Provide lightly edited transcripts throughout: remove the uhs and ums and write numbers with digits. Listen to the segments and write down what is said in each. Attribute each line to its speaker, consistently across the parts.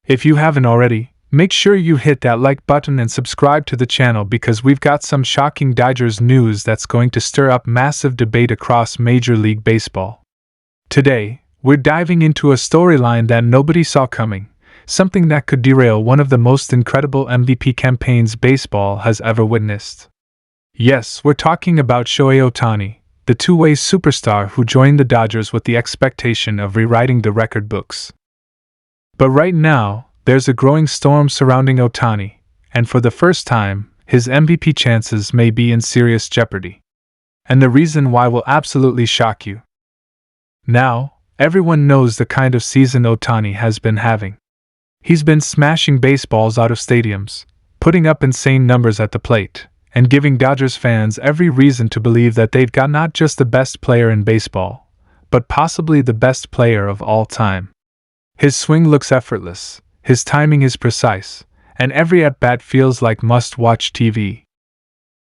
Speaker 1: If you haven't already, make sure you hit that like button and subscribe to the channel because we've got some shocking Dodgers news that's going to stir up massive debate across Major League Baseball. Today, we're diving into a storyline that nobody saw coming, something that could derail one of the most incredible MVP campaigns baseball has ever witnessed. Yes, we're talking about Shohei Ohtani, the two-way superstar who joined the Dodgers with the expectation of rewriting the record books. But right now, there's a growing storm surrounding Ohtani, and for the first time, his MVP chances may be in serious jeopardy. And the reason why will absolutely shock you. Now, everyone knows the kind of season Ohtani has been having. He's been smashing baseballs out of stadiums, putting up insane numbers at the plate, and giving Dodgers fans every reason to believe that they've got not just the best player in baseball, but possibly the best player of all time. His swing looks effortless, his timing is precise, and every at-bat feels like must-watch TV.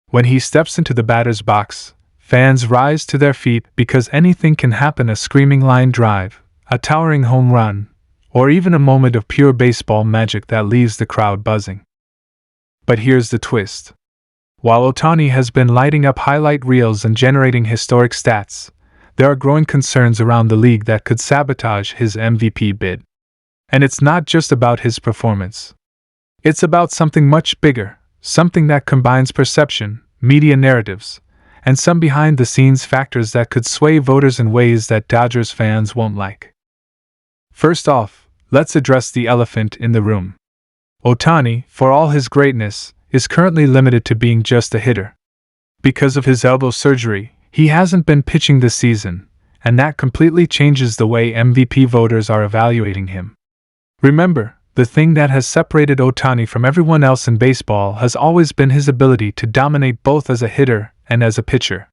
Speaker 1: When he steps into the batter's box, fans rise to their feet because anything can happen: a screaming line drive, a towering home run, or even a moment of pure baseball magic that leaves the crowd buzzing. But here's the twist. While Ohtani has been lighting up highlight reels and generating historic stats, there are growing concerns around the league that could sabotage his MVP bid. And it's not just about his performance. It's about something much bigger, something that combines perception, media narratives, and some behind-the-scenes factors that could sway voters in ways that Dodgers fans won't like. First off, let's address the elephant in the room. Ohtani, for all his greatness, is currently limited to being just a hitter. Because of his elbow surgery, he hasn't been pitching this season, and that completely changes the way MVP voters are evaluating him. Remember, the thing that has separated Ohtani from everyone else in baseball has always been his ability to dominate both as a hitter and as a pitcher.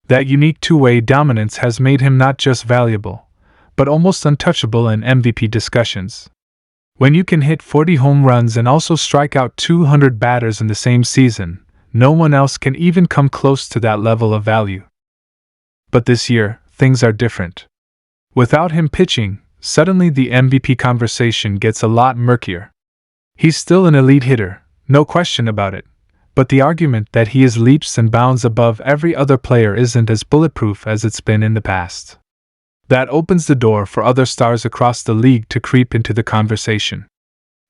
Speaker 1: That unique two-way dominance has made him not just valuable, but almost untouchable in MVP discussions. When you can hit 40 home runs and also strike out 200 batters in the same season, no one else can even come close to that level of value. But this year, things are different. Without him pitching, suddenly the MVP conversation gets a lot murkier. He's still an elite hitter, no question about it, but the argument that he is leaps and bounds above every other player isn't as bulletproof as it's been in the past. That opens the door for other stars across the league to creep into the conversation.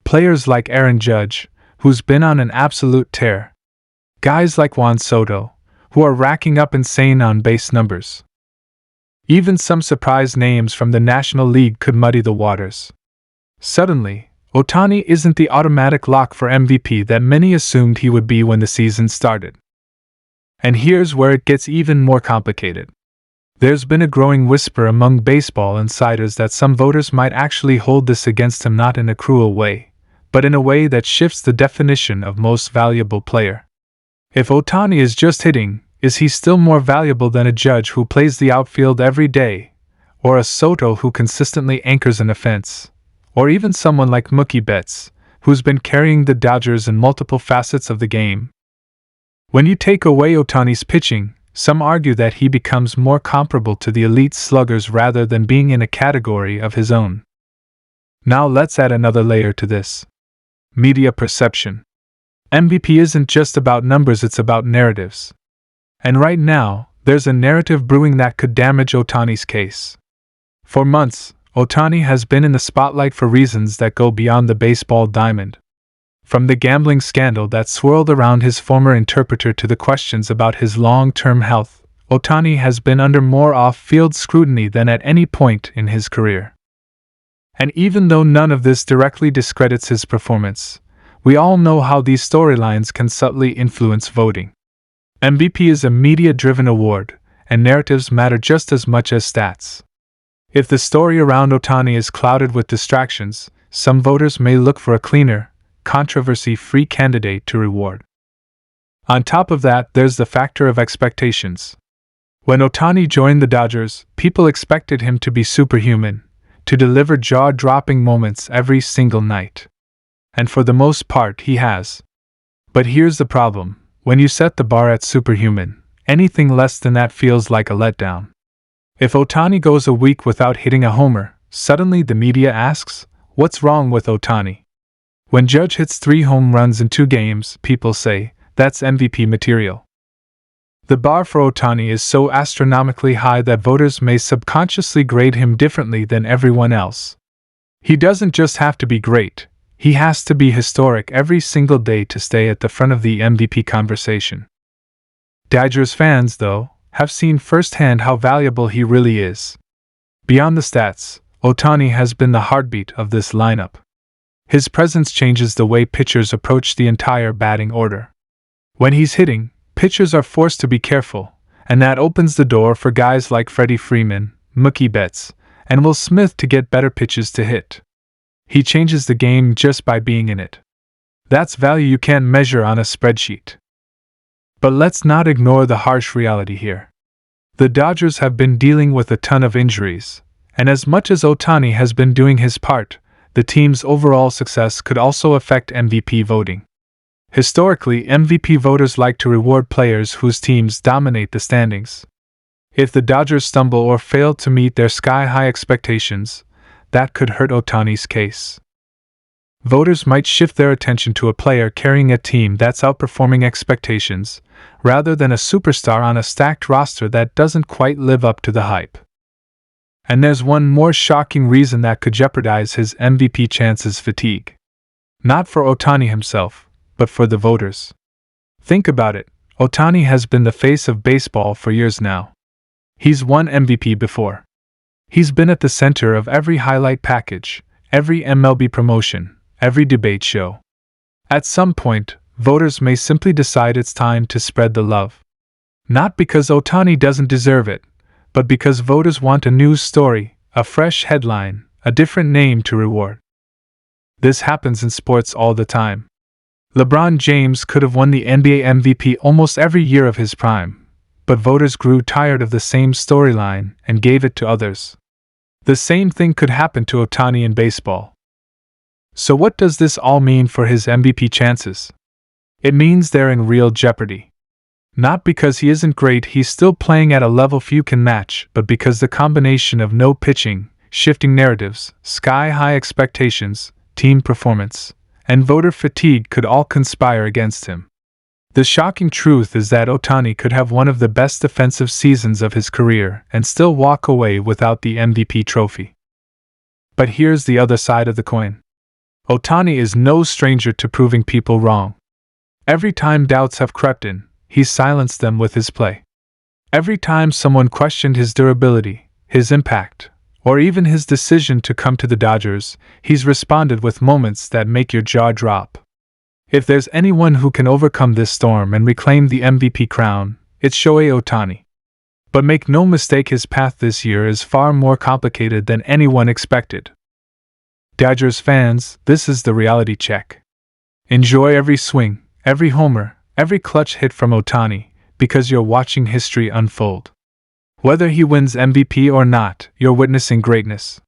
Speaker 1: Players like Aaron Judge, who's been on an absolute tear. Guys like Juan Soto, who are racking up insane on-base numbers. Even some surprise names from the National League could muddy the waters. Suddenly, Ohtani isn't the automatic lock for MVP that many assumed he would be when the season started. And here's where it gets even more complicated. There's been a growing whisper among baseball insiders that some voters might actually hold this against him, not in a cruel way, but in a way that shifts the definition of most valuable player. If Ohtani is just hitting, is he still more valuable than a Judge who plays the outfield every day, or a Soto who consistently anchors an offense, or even someone like Mookie Betts, who's been carrying the Dodgers in multiple facets of the game? When you take away Ohtani's pitching, some argue that he becomes more comparable to the elite sluggers rather than being in a category of his own. Now let's add another layer to this. Media perception. MVP isn't just about numbers, it's about narratives. And right now, there's a narrative brewing that could damage Ohtani's case. For months, Ohtani has been in the spotlight for reasons that go beyond the baseball diamond. From the gambling scandal that swirled around his former interpreter to the questions about his long-term health, Ohtani has been under more off-field scrutiny than at any point in his career. And even though none of this directly discredits his performance, we all know how these storylines can subtly influence voting. MVP is a media-driven award, and narratives matter just as much as stats. If the story around Ohtani is clouded with distractions, some voters may look for a cleaner, controversy-free candidate to reward. On top of that, there's the factor of expectations. When Ohtani joined the Dodgers, people expected him to be superhuman, to deliver jaw-dropping moments every single night. And for the most part, he has. But here's the problem. When you set the bar at superhuman, anything less than that feels like a letdown. If Ohtani goes a week without hitting a homer, suddenly the media asks, What's wrong with Ohtani? When Judge hits 3 home runs in 2 games, people say, that's MVP material. The bar for Ohtani is so astronomically high that voters may subconsciously grade him differently than everyone else. He doesn't just have to be great, he has to be historic every single day to stay at the front of the MVP conversation. Dodgers fans, though, have seen firsthand how valuable he really is. Beyond the stats, Ohtani has been the heartbeat of this lineup. His presence changes the way pitchers approach the entire batting order. When he's hitting, pitchers are forced to be careful, and that opens the door for guys like Freddie Freeman, Mookie Betts, and Will Smith to get better pitches to hit. He changes the game just by being in it. That's value you can't measure on a spreadsheet. But let's not ignore the harsh reality here. The Dodgers have been dealing with a ton of injuries, and as much as Ohtani has been doing his part, the team's overall success could also affect MVP voting. Historically, MVP voters like to reward players whose teams dominate the standings. If the Dodgers stumble or fail to meet their sky-high expectations, that could hurt Ohtani's case. Voters might shift their attention to a player carrying a team that's outperforming expectations, rather than a superstar on a stacked roster that doesn't quite live up to the hype. And there's one more shocking reason that could jeopardize his MVP chances: fatigue. Not for Ohtani himself, but for the voters. Think about it, Ohtani has been the face of baseball for years now. He's won MVP before. He's been at the center of every highlight package, every MLB promotion, every debate show. At some point, voters may simply decide it's time to spread the love. Not because Ohtani doesn't deserve it, but because voters want a news story, a fresh headline, a different name to reward. This happens in sports all the time. LeBron James could have won the NBA MVP almost every year of his prime, but voters grew tired of the same storyline and gave it to others. The same thing could happen to Ohtani in baseball. So what does this all mean for his MVP chances? It means they're in real jeopardy. Not because he isn't great, he's still playing at a level few can match, but because the combination of no pitching, shifting narratives, sky-high expectations, team performance, and voter fatigue could all conspire against him. The shocking truth is that Ohtani could have one of the best defensive seasons of his career and still walk away without the MVP trophy. But here's the other side of the coin. Ohtani is no stranger to proving people wrong. Every time doubts have crept in, he's silenced them with his play. Every time someone questioned his durability, his impact, or even his decision to come to the Dodgers, he's responded with moments that make your jaw drop. If there's anyone who can overcome this storm and reclaim the MVP crown, it's Shohei Ohtani. But make no mistake, his path this year is far more complicated than anyone expected. Dodgers fans, this is the reality check. Enjoy every swing, every homer, every clutch hit from Ohtani, because you're watching history unfold. Whether he wins MVP or not, you're witnessing greatness.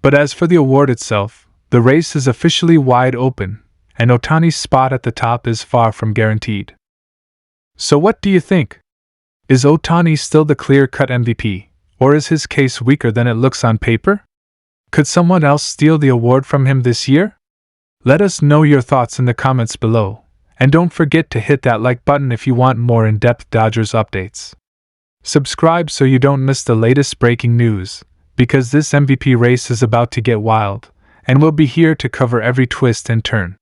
Speaker 1: But as for the award itself, the race is officially wide open, and Ohtani's spot at the top is far from guaranteed. So what do you think? Is Ohtani still the clear-cut MVP, or is his case weaker than it looks on paper? Could someone else steal the award from him this year? Let us know your thoughts in the comments below, and don't forget to hit that like button if you want more in-depth Dodgers updates. Subscribe so you don't miss the latest breaking news, because this MVP race is about to get wild, and we'll be here to cover every twist and turn.